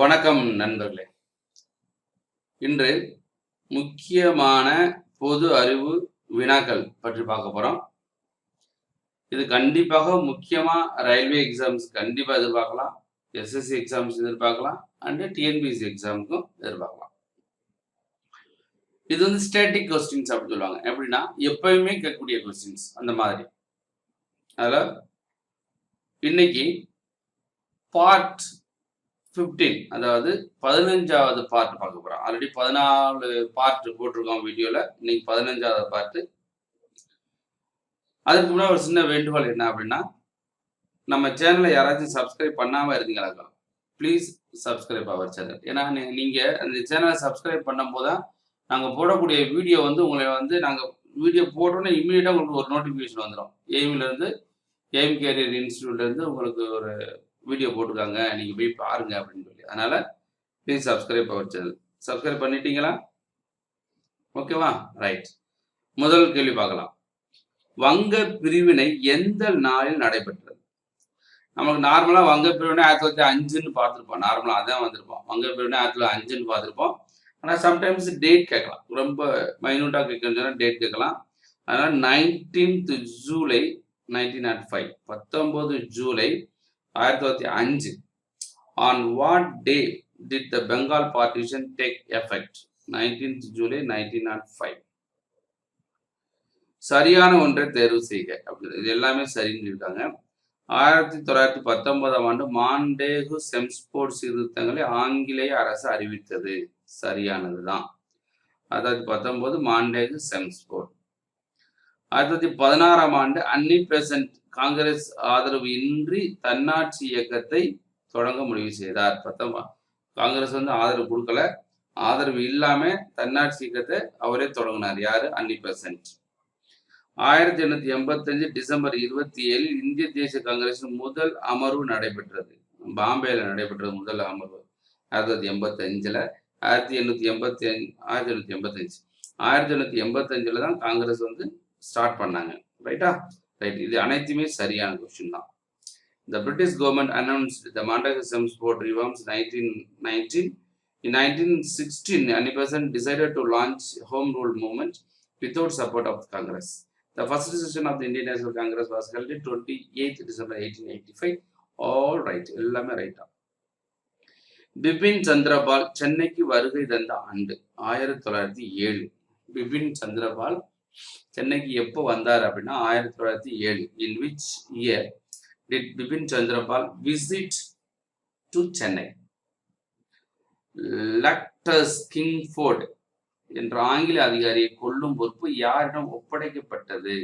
வணக்கம் நண்பர்களே. இன்று முக்கியமான பொது அறிவு வினாக்கள் பற்றி பார்க்க போறோம். இது கண்டிப்பாக முக்கியமா ரயில்வே எக்ஸாம்ஸ் கண்டிப்பா எதிர்பார்க்கலாம். எஸ்எஸ்சி எக்ஸாம்ஸ் எதிர்பார்க்கலாம். அண்ட் டிஎன்பிஎஸ்சி எக்ஸாமுக்கும் எதிர்பார்க்கலாம். இது வந்து ஸ்டேட்டிக் கொஸ்டின்ஸ் அப்படின்னு சொல்லுவாங்க. எப்படின்னா எப்பயுமே கேட்கக்கூடிய கொஸ்டின்ஸ் அந்த மாதிரி. அதுல இன்னைக்கு பார்ட் 15 அதாவது 15வது பார்ட் பார்க்க போறோம். ஆல்ரெடி 14 பார்ட் போட்டிருக்கோம் வீடியோல. இன்னைக்கு 15வது பார்ட். அதுக்கு முன்னாடி ஒரு சின்ன வேண்டுகோள் என்ன அப்படின்னா, நம்ம சேனலை யாராச்சும் சப்ஸ்கிரைப் பண்ணாம இருந்தீங்களா, ப்ளீஸ் சப்ஸ்கிரைப் அவர் சேனல். ஏன்னா நீங்க அந்த சேனலை சப்ஸ்கிரைப் பண்ணும்போது தான் நாங்கள் போடக்கூடிய வீடியோ வந்து உங்களை வந்து நாங்கள் வீடியோ போட்டோன்னே இம்மீடியட்டாக உங்களுக்கு ஒரு நோட்டிஃபிகேஷன் வந்துடும். எய்ம்லேருந்து எய்ம் கேரியர் இன்ஸ்டியூட்லேருந்து உங்களுக்கு ஒரு வீடியோ போட்டிருக்காங்க, நீங்கள் போய் பாருங்க அப்படின்னு சொல்லி. அதனால please subscribe our channel. Subscribe பண்ணிட்டீங்களா? ஓகேவா? ரைட். முதல் கேள்வி பார்க்கலாம். வங்க பிரிவினை எந்த நாளில் நடைபெற்றது? நமக்கு நார்மலாக வங்க பிரிவினை 1905ன்னு பார்த்துருப்போம். நார்மலாக அதான் வந்திருப்போம். வங்க பிரிவினை 1905ன்னு பார்த்துருப்போம். ஆனால் சம்டைம்ஸ் டேட் கேட்கலாம். ரொம்ப மைனூட்டாக கேட்கணும்னா டேட் கேட்கலாம். அதனால் 19th July 1905 19 July 1905. On what day did the Bengal partition take effect? 19th July 1905. சரியான ஒன்றை தேர்வு செய்க அப்படின்னு. இது எல்லாமே சரின்னு இருக்காங்க. 1919ஆம் ஆண்டு மாண்டேகு செம்ஸ்போர்ட் சீர்திருத்தங்களை ஆங்கிலேய அரசு அறிவித்தது. சரியானதுதான். 1919 மாண்டேகு செம்ஸ்போர்ட். 1916ஆம் ஆண்டு அன்னி பெசன்ட் காங்கிரஸ் ஆதரவு இன்றி தன்னாட்சி இயக்கத்தை தொடங்க முடிவு செய்தார். காங்கிரஸ் வந்து ஆதரவு கொடுக்கல, ஆதரவு இல்லாம தன்னாட்சி இயக்கத்தை அவரே தொடங்கினார். யாரு? அன்னி பெசன்ட். 1885 டிசம்பர் 27 இந்திய தேசிய காங்கிரஸின் முதல் அமர்வு நடைபெற்றது. பாம்பேல நடைபெற்றது முதல் அமர்வு 1985. 1885 தான் காங்கிரஸ் வந்து ஸ்டார்ட் பண்ணாங்க. ரைட்டா? ரைட். இது அனைத்துமே சரியான கொஸ்டின் தான். The British government announced the Montagu Chelmsford reforms 1919. In 1916, Annie Besant decided to launch Home Rule movement without support of Congress. The first session of the Indian National Congress was held on 28th December 1885. All right. எல்லாமே ரைட்டா. பிபின் சந்திரபால் சென்னைக்கு வருகை தந்த ஆண்டு 1907. பிபின் சந்திரபால் சென்னைக்கு எப்போ வந்தார் அப்படின்னா 1907. In which year did Bipin Chandrapal visit to Chennai? லக்டஸ் கிங்ஃபோர்ட் என்ற ஆங்கில அதிகாரியை கொல்லும் பொறுப்பு யாரிடம் ஒப்படைக்கப்பட்டது?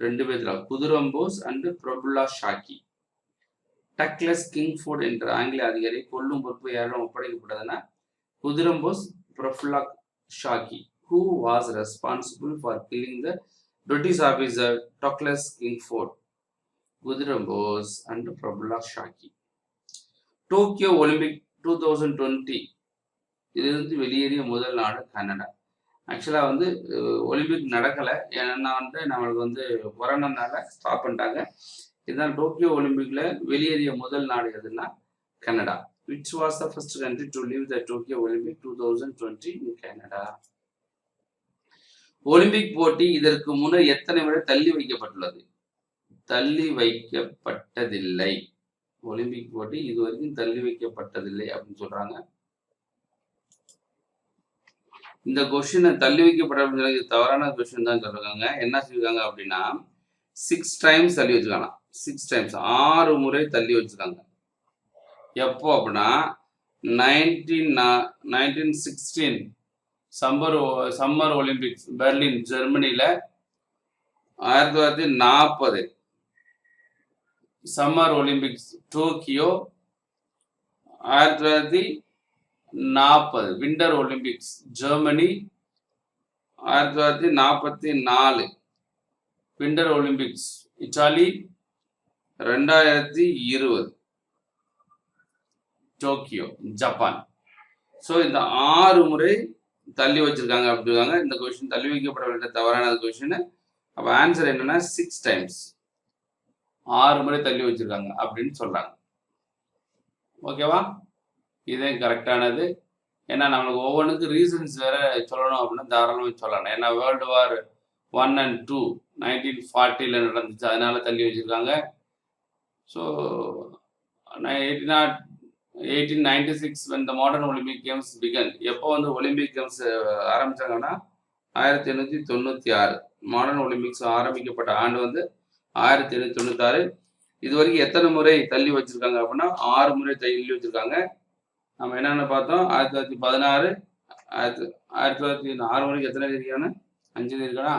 2 பேர்ல, குதிரம்போஸ் அண்ட் பிரபுல்லா ஷாக்கி. டக்லஸ் கிங்ஃபோர்ட் என்ற ஆங்கில அதிகாரியை கொல்லும் பொறுப்பு யாரிடம் ஒப்படைக்கப்பட்டதுன்னா குதிரம்போஸ் Prafulla ஷாக்கி. Who was responsible for killing the British officer Douglas Kingford? Khudiram Bose and Prafulla Chaki. Tokyo Olympic 2020 இதிலிருந்து வெளியேறிய முதல் நாடு கனடா. ஆக்சுவலாக வந்து ஒலிம்பிக் நடக்கலை, ஏன்னா வந்து நம்மளுக்கு வந்து கொரோனானால ஸ்டாப் பண்ணிட்டாங்க. இதனால் டோக்கியோ ஒலிம்பிக்ல வெளியேறிய முதல் நாடு எதுன்னா Canada. Which was the first country to leave the Tokyo Olympic 2020 in Canada? Olympic போட்டி இதற்கு முன்னர் எத்தனை முறை தள்ளி வைக்கப்பட்டுள்ளது? தள்ளி வைக்கப்பட்டதில்லை. ஒலிம்பிக் போட்டி இதுவரைக்கும் தள்ளி வைக்கப்பட்டதில்லை அப்படின்னு சொல்றாங்க. இந்த கொஸ்டினை தள்ளி வைக்கப்பட்ட தவறான கொஸ்டின் தான் சொல்றாங்க. என்ன சொல்லிருக்காங்க அப்படின்னா 6 times தள்ளி வச்சுக்காங்க. 6 times 6 முறை தள்ளி வச்சிருக்காங்க. எப்போ அப்படின்னா 1916 சம்மர் ஒலிம்பிக்ஸ் பெர்லின் ஜெர்மனியில, 1940 summer Olympics Tokyo, 1940 winter Olympics Germany, 1944 winter Olympics Italy, 2020 Tokyo Japan. So இந்த 6 முறை தள்ளி வச்சிருக்காங்க அப்படிங்காங்க. இந்த கொஸ்டின் தள்ளி வைக்கப்பட வேண்டிய தவறான கொஸ்டின். அப்போ ஆன்சர் என்னன்னா 6 times 6 முறை தள்ளி வச்சிருக்காங்க அப்படின்னு சொல்றாங்க. ஓகேவா? இதுதான் கரெக்டானது. ஏன்னா நம்மளுக்கு ஒவ்வொன்றுக்கும் ரீசன்ஸ் வேற சொல்லணும் அப்படின்னா தாராளமாக சொல்லலாம். ஏன்னா வேர்ல்டு வார் 1 and 2 1940ல் நடந்துச்சு, அதனால தள்ளி வச்சிருக்காங்க. So 1896 when the modern Olympic Games began. எப்போ வந்து ஒலிம்பிக் கேம்ஸ் ஆரம்பிச்சாங்கன்னா 1896. மாடர்ன் ஒலிம்பிக்ஸ் ஆரம்பிக்கப்பட்ட ஆண்டு வந்து 1896. இது வரைக்கும் எத்தனை முறை தள்ளி வச்சிருக்காங்க அப்படின்னா 6 முறை தள்ளி வச்சிருக்காங்க. நம்ம என்னென்ன பார்த்தோம், 1916, 1906 முறைக்கு எத்தனை இருக்கான்னு 5 இருக்கானா,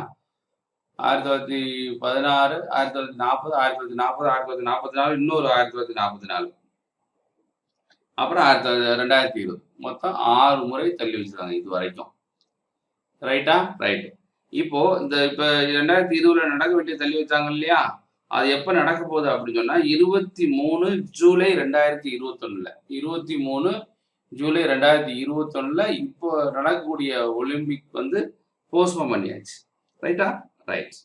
1916, 1940, 1940, 1944, இன்னொரு 1944, அப்புறம் 2020. மொத்தம் 6 முறை தள்ளி வச்சிருக்காங்க இது வரைக்கும். ரைட்டா? ரைட். இப்போ இந்த 2020 நடக்க வேண்டிய தள்ளி வச்சாங்க இல்லையா, அது எப்போ நடக்க போகுது அப்படின்னு சொன்னா 23 ஜூலை 2021. 23 ஜூலை 2021 இப்போ நடக்கக்கூடிய ஒலிம்பிக் வந்து போஸ்ட்போன் பண்ணியாச்சு. ரைட்டா? ரைட்.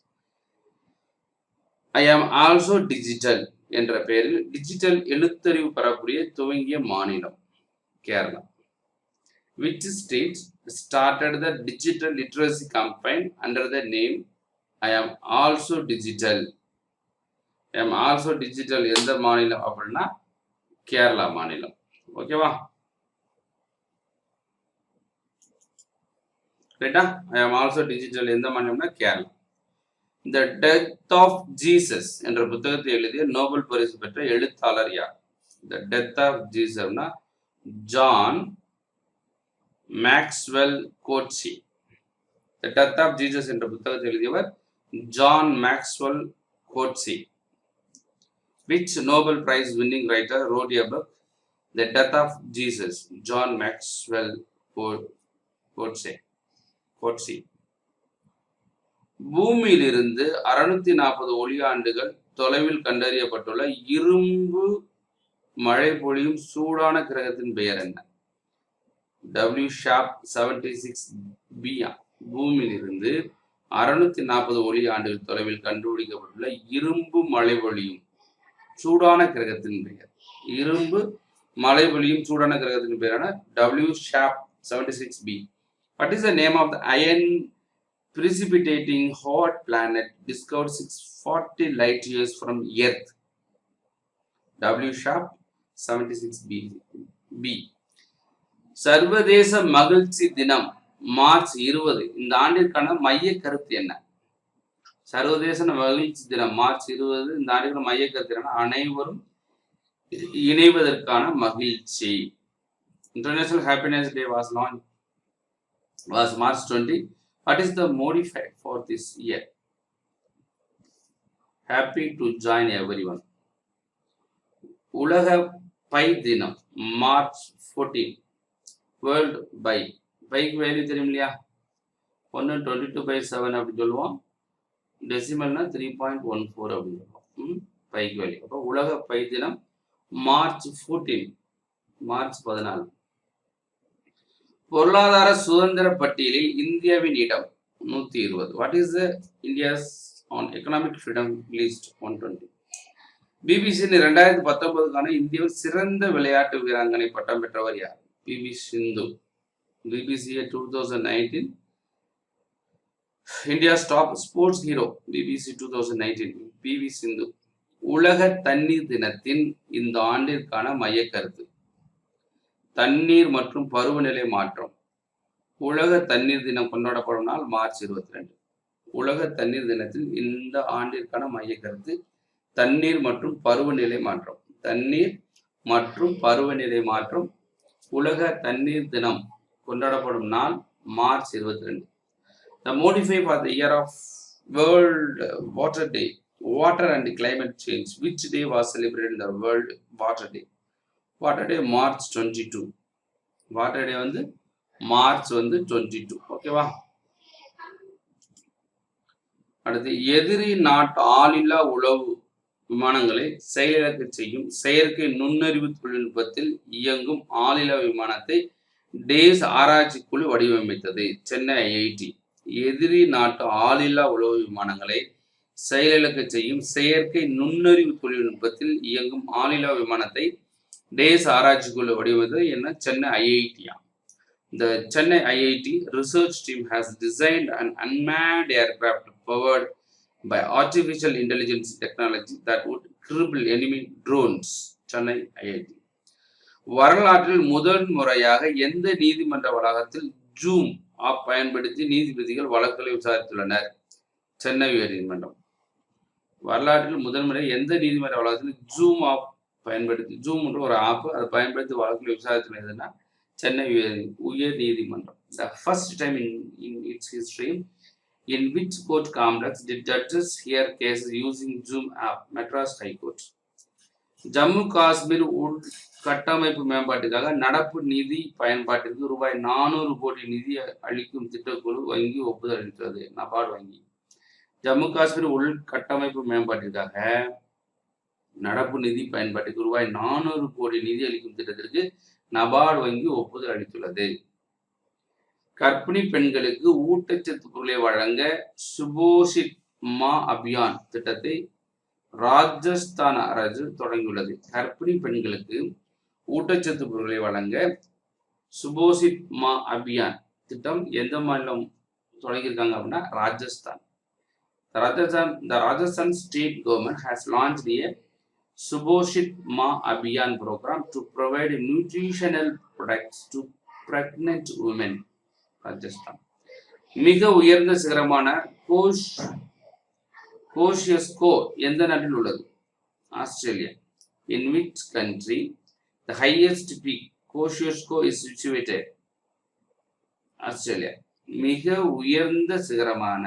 ஐ ஆம் ஆல்சோ டிஜிட்டல் என்ற பெயரில் டிஜிட்டல் எழுத்தறிவு பெறக்கூடிய துவங்கிய மாநிலம் Kerala. Which state started the digital literacy campaign under the name I am also digital? I am also digital எந்த மாநிலம் அப்படின்னா கேரளா மாநிலம். ஓகேவா? ரைட்டா? I am also digital எந்த மாநிலம்னா Kerala. The Death of Jesus என்ற புத்தகத்தை எழுதிய நோபல் பரிசு பெற்ற எழுத்தாளர் யார்? The Death of Jesus John Maxwell கோட்சி. The Death of Jesus என்ற புத்தகத்தை எழுதியவர் John Maxwell கோட்சி. Which Nobel Prize winning writer wrote a book, The Death of Jesus? John Maxwell கோட்சி. பூமியிலிருந்து 640 ஒளியாண்டுகள் தொலைவில் கண்டறியப்பட்டுள்ள இரும்பு மழை பொழியும் சூடான கிரகத்தின் பெயர் என்ன? W76b. பூமியிலிருந்து 640 ஒளியாண்டுகள் தொலைவில் கண்டுபிடிக்கப்பட்டுள்ள இரும்பு மழை பொழியும் சூடான கிரகத்தின் பெயர். இரும்பு மழை பொழியும் சூடான கிரகத்தின் பெயரான W76b. What is the name of the iron precipitating hot planet discovered 640 light years from Earth? W76b. சர்வதேச மகிழ்ச்சி தினம் மார்ச் 20 இந்த ஆண்டிற்கான மைய கருத்து என்ன? சர்வதேச மகிழ்ச்சி தினம் மார்ச் 20 இந்த ஆண்டிற்கான மைய கருத்து என்ன? அனைவரும் இணைவதற்கான மகிழ்ச்சி. International Happiness Day was March 20. What is the modified for this year? Happy to join everyone. உலக பை தினம் மார்ச் 14. வேர்ல்டு பைக்கு வேல்யூ தெரியும் இல்லையா, 122/7 அப்படின்னு சொல்லுவோம். டெசிமல்னா 3.14 அப்படின்னு சொல்லுவோம் பைக்கு வேல்யூ. அப்போ உலக பை தினம் மார்ச் 14, மார்ச் 14. பொருளாதார சுதந்திர பட்டியலில் இந்தியாவின் இடம் 120. What is the India's on economic freedom list 120. பிபிசியின் 2019க்கான இந்தியாவில் சிறந்த விளையாட்டு வீராங்கனை பட்டம் பெற்றவர் யார்? P V Sindhu. BBC 2019 India's top sports hero. பிபிசி 2019 பிவி சிந்து. உலக தண்ணீர் தினத்தின் இந்த ஆண்டிற்கான மைய கருத்து தண்ணீர் மற்றும் பருவநிலை மாற்றம். உலக தண்ணீர் தினம் கொண்டாடப்படும் நாள் மார்ச் 22. உலக தண்ணீர் தினத்தில் இந்த ஆண்டிற்கான மைய கருத்து தண்ணீர் மற்றும் பருவநிலை மாற்றம். தண்ணீர் மற்றும் பருவநிலை மாற்றம். உலக தண்ணீர் தினம் கொண்டாடப்படும் நாள் March 22. The modifier for the year of World Water Day, Water and Climate Change. Which day was celebrated in the World Water Day? Water Day March 22. Water Day வந்து மார்ச் 22. ஓகேவா? அடுத்து எதிரி நாட்டு ஆளில்லா உளவு விமானங்களை செயலிழக்க செய்யும் செயற்கை நுண்ணறிவு தொழில்நுட்பத்தில் இயங்கும் ஆளில்லா விமானத்தை டேஸ் ஆராய்ச்சி குழு வடிவமைத்தது. சென்னை ஐஐடி. எதிரி நாட்டு ஆளில்லா உளவு விமானங்களை செயலிழக்க செய்யும் செயற்கை நுண்ணறிவு தொழில்நுட்பத்தில் இயங்கும் ஆளில்லா விமானத்தை டேஸ் ஆராய்ச்சிக்குழு வடிவமைத்தது என்ன? Chennai ஐஐடியா. The Chennai IIT research team has designed an unmanned aircraft powered by artificial intelligence technology that would cripple enemy drones. Chennai IIT. வரலாற்றில் முதல் முறையாக எந்த நீதிமன்ற வளாகத்தில் ஜூம் ஆப் பயன்படுத்தி நீதிபதிகள் வழக்குகளை விசாரித்துள்ளனர்? சென்னை உயர்நீதிமன்றம். வரலாற்றில் முதல் முறை எந்த நீதிமன்ற வளாகத்தில் ஜூம் ஆப் பயன்படுத்தி, ஜூம் ஒரு ஆப், அதை பயன்படுத்தி வழக்குகளை விசாரித்துள்ளதுன்னா சென்னை உயர் நீதிமன்றம். The first time in its history, in which court complex did judges hear cases using Zoom app? Madras High Court. Jammu Kashmir உள்கட்டமைப்பு மேம்பாட்டுக்காக நடப்பு நிதி பயன்பாட்டிற்கு ரூபாய் 400 கோடி நிதி அளிக்கும் திட்டக்குழு வங்கி ஒப்புதல் அளித்தது. நபார்டு வங்கி. ஜம்மு காஷ்மீர் உள்கட்டமைப்பு மேம்பாட்டிற்காக நடப்பு நிதி பயன்பாட்டுக்கு ரூபாய் 400 கோடி நிதி அளிக்கும் திட்டத்திற்கு நபார்டு வங்கி ஒப்புதல் அளித்துள்ளது. கர்ப்பிணி பெண்களுக்கு ஊட்டச்சத்து பொருளை வழங்க சுபோஷித் மா அபியான் திட்டத்தை ராஜஸ்தான் அரசு தொடங்கியுள்ளது. கர்ப்பிணி பெண்களுக்கு ஊட்டச்சத்து பொருளை வழங்க சுபோஷித் மா அபியான் திட்டம் எந்த மாநிலம் தொடங்கியிருக்காங்க அப்படின்னா Rajasthan. The Rajasthan state government has launched a Subhoshit Ma Abhiyan program to provide nutritional products to pregnant women. Rajasthan. மிக உயர்ந்த சிகரமான கோஷியஸ்கோ எந்த நாட்டில் உள்ளது? Australia. In which country the highest peak Kosciuszko is situated? Australia. மிக உயர்ந்த சிகரமான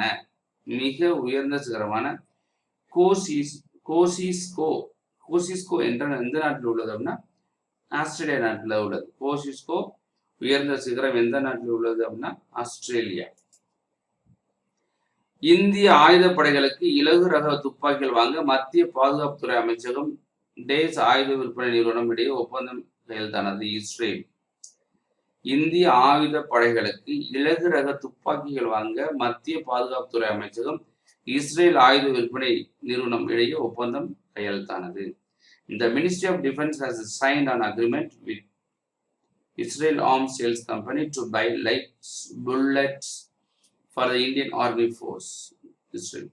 கோசிஸ்கோ என்ற எந்த நாட்டில் உள்ளது அப்படின்னா ஆஸ்திரேலியா நாட்டில் உள்ளது. கோசிஸ்கோ உயர்ந்த சிகரம் எந்த நாட்டில் உள்ளது அப்படின்னா ஆஸ்திரேலியா. இந்திய ஆயுதப்படைகளுக்கு இலகு ரக துப்பாக்கிகள் வாங்க மத்திய பாதுகாப்புத்துறை அமைச்சகம் டேஸ் ஆயுத விற்பனை நிறுவனம் இடையே ஒப்பந்தம் கையெழுத்தானது. இஸ்ரேல். இந்திய ஆயுத படைகளுக்கு இலகு ரக துப்பாக்கிகள் வாங்க மத்திய பாதுகாப்புத்துறை அமைச்சகம் இஸ்ரேல் ஆயுத விற்பனை நிறுவனம் இடையே ஒப்பந்தம் கையெழுத்தானது. The Ministry of Defense has signed an agreement with Israel Arms Sales Company to buy light bullets for the Indian Army Force. Israel.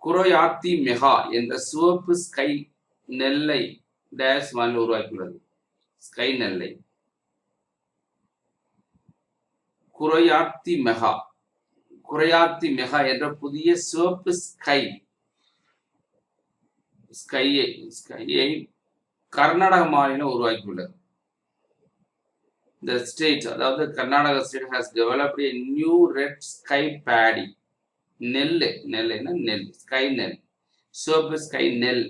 குரோயாத்தி மெகா என்ற சிவப்பு ஸ்கை நெல்லை டேஷ் மாநிலம் உருவாக்கியுள்ளது. ஸ்கை நெல்லை. குரோயாத்தி மெகா என்ற புதிய சிவப்பு ஸ்கையை கர்நாடக மாநிலம் உருவாக்கியுள்ளது. The state, அதாவது Karnataka state has developed a new red sky paddy. நெல் ஸ்கை நெல், சிவப்பு ஸ்கை நெல்.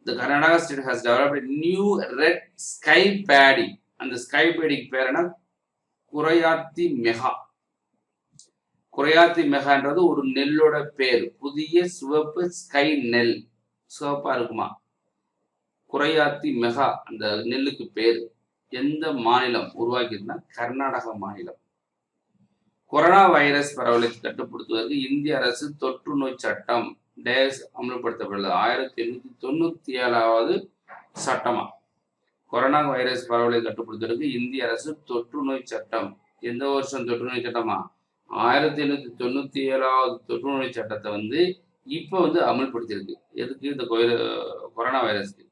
The Karnataka state has developed a new red sky paddy. அந்த ஸ்கை பேடிக்கு பேர் என்ன? குரோயாத்தி மெகான்றது ஒரு நெல்லோட பேர். புதிய சிவப்பு ஸ்கை நெல், சிவப்பா இருக்குமா? குரோயாத்தி மெகா அந்த நெல்லுக்கு பேர். எந்த மாநிலம் உருவாக்கியிருந்தா கர்நாடக மாநிலம். கொரோனா வைரஸ் பரவலை கட்டுப்படுத்துவதற்கு இந்திய அரசு தொற்று நோய் சட்டம் டேஸ் அமல்படுத்தப்பட்டது. 1897வது சட்டமா? கொரோனா வைரஸ் பரவலை கட்டுப்படுத்துவதற்கு இந்திய அரசு தொற்று நோய் சட்டம், எந்த வருஷம் தொற்று நோய் சட்டமா? 1897வது தொற்று நோய் சட்டத்தை இப்ப அமல்படுத்தியிருக்கு. எதுக்கு? இந்த corona வைரஸ்க்கு.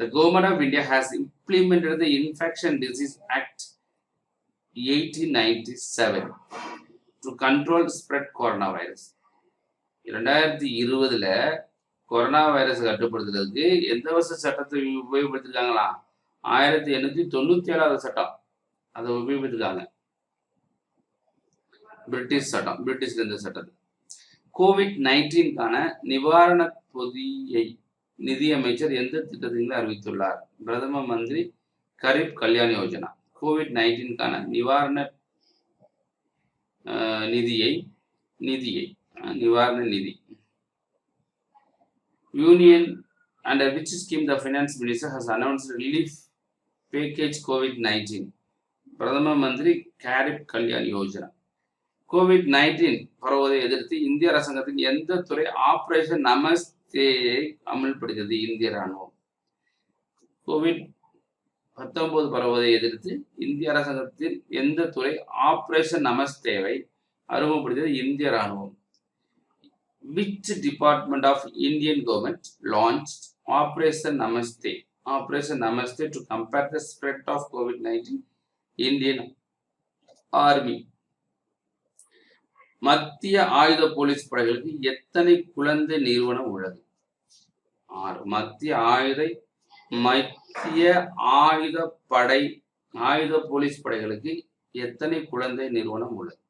The Government of India has implemented the Infection Disease Act 1897 to control spread coronavirus. 2020ல கொரோனா வைரஸ் கட்டுப்படுத்துறதுக்கு எந்த வருஷ சட்டத்தை உபயோகப்படுத்திருக்காங்களா? 1897வது சட்டம் அதை உபயோகப்படுத்திருக்காங்க. பிரிட்டிஷ் இருந்த சட்டத்தை. COVID-19க்கான நிவாரண பொதியை நிதியமைச்சர் எந்த திட்டத்தின் அறிவித்துள்ளார்? பிரதம மந்திரி கரீப் கல்யாண் யோஜனா. COVID-19க்கான நிவாரண நிவாரண நிதி. Union under which scheme the finance minister has announced relief package COVID-19? பிரதம மந்திரி கரீப் கல்யாண் யோஜனா. COVID-19 பரவுவதை எதிர்த்து இந்திய அரசாங்கத்தின் எந்த துறை ஆபரேஷன் நமஸ் நடவடிக்கையை அமல்படுத்தியது இந்திய ராணுவம். கோவிட்-19 பரவுவதை எதிர்த்து இந்திய அரசாங்கத்தின் எந்த துறை ஆபரேஷன் நமஸ்தேவை அறிமுகப்படுத்தியது இந்திய ராணுவம். Which department of Indian government launched Operation Namaste to combat the spread of COVID-19? Indian Army. மத்திய ஆயுத போலீஸ் படைகளுக்கு எத்தனை குழந்தை நிறுவனம் உள்ளது? 6. மத்திய ஆயுத போலீஸ் படைகளுக்கு எத்தனை குழந்தை நிறுவனம் உள்ளது?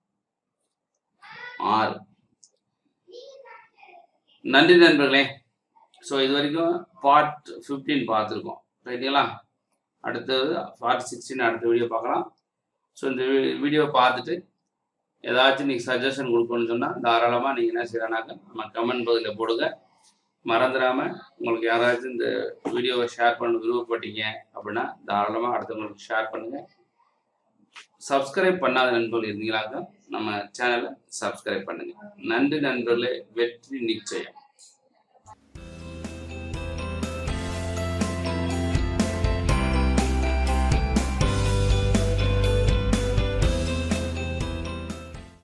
6. நன்றி நண்பர்களே. ஸோ இது வரைக்கும் பார்ட் 15 பார்த்துருக்கோம், ரைட்டுங்களா? அடுத்தது பார்ட் 16 அடுத்த வீடியோ பார்க்கலாம். ஸோ இந்த வீடியோ பார்த்துட்டு ஏதாச்சும் நீங்கள் சஜஷன் கொடுக்கணும்னு சொன்னால் தாராளமாக நீங்கள் என்ன செய்யறானாக்க நம்ம கமெண்ட் பகுதியில் போடுங்க. மறந்துடாமல் உங்களுக்கு யாராச்சும் இந்த வீடியோவை ஷேர் பண்ண விருப்பப்பட்டீங்க அப்படின்னா தாராளமாக அடுத்தவங்களுக்கு ஷேர் பண்ணுங்கள். சப்ஸ்கிரைப் பண்ணாத நண்பர்கள் இருந்தீங்களாக்க நம்ம சேனலை சப்ஸ்கிரைப் பண்ணுங்கள். நன்றி நண்பர்களே, வெற்றி நிச்சயம்.